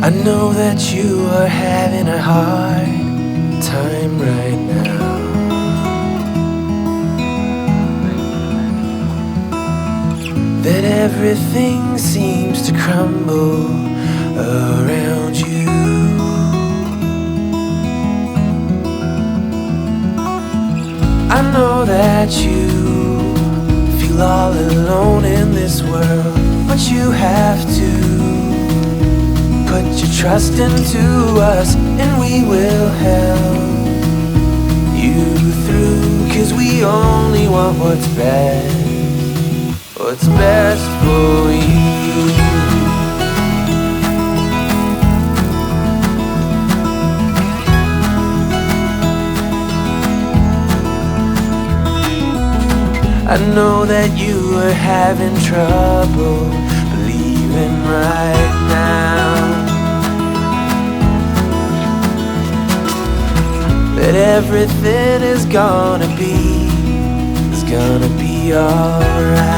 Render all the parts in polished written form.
I know that you are having a hard time right now. That everything seems to crumble around you. I know that you feel all alone in this world, but you have to put your trust into us, and we will help you through. 'Cause we only want what's best for you. I know that you are having trouble believing right now that everything is gonna be alright.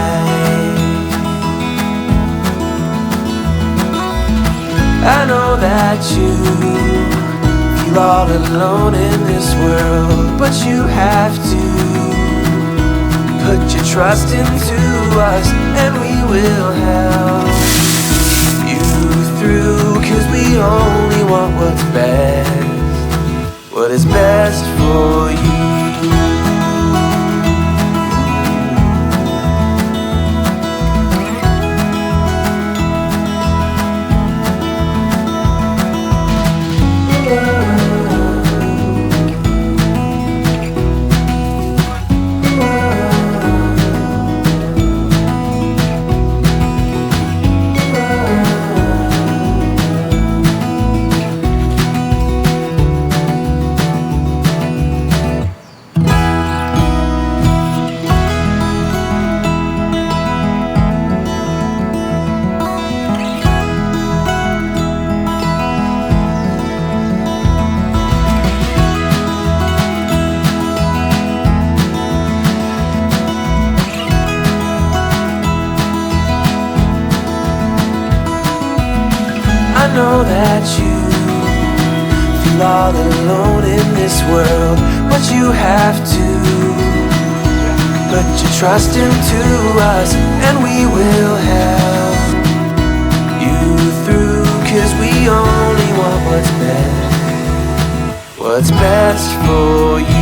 I know that you feel all alone in this world, but you have to put your trust into us, and we will help you through. 'Cause we only want what's best, what is best for you. I know that you feel all alone in this world, but you have to put your trust into us, and we will help you through. 'Cause we only want what's best for you.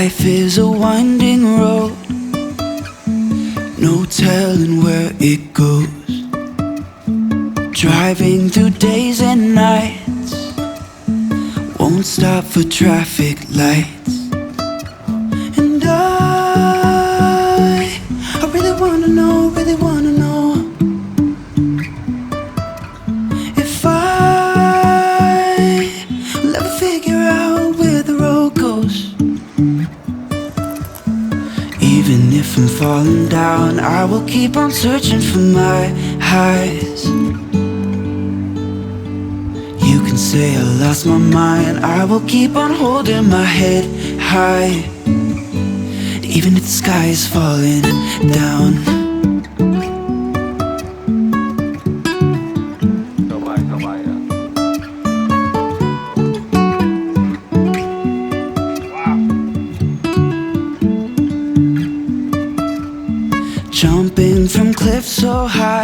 Life is a winding road, no telling where it goes. Driving through days and nights, won't stop for traffic lights. And I really wanna know, really wanna know if I'll ever figure out where the road goes. Even if I'm falling down, I will keep on searching for my highs. You can say I lost my mind, I will keep on holding my head high, even if the sky is falling down. Jumping from cliffs so high,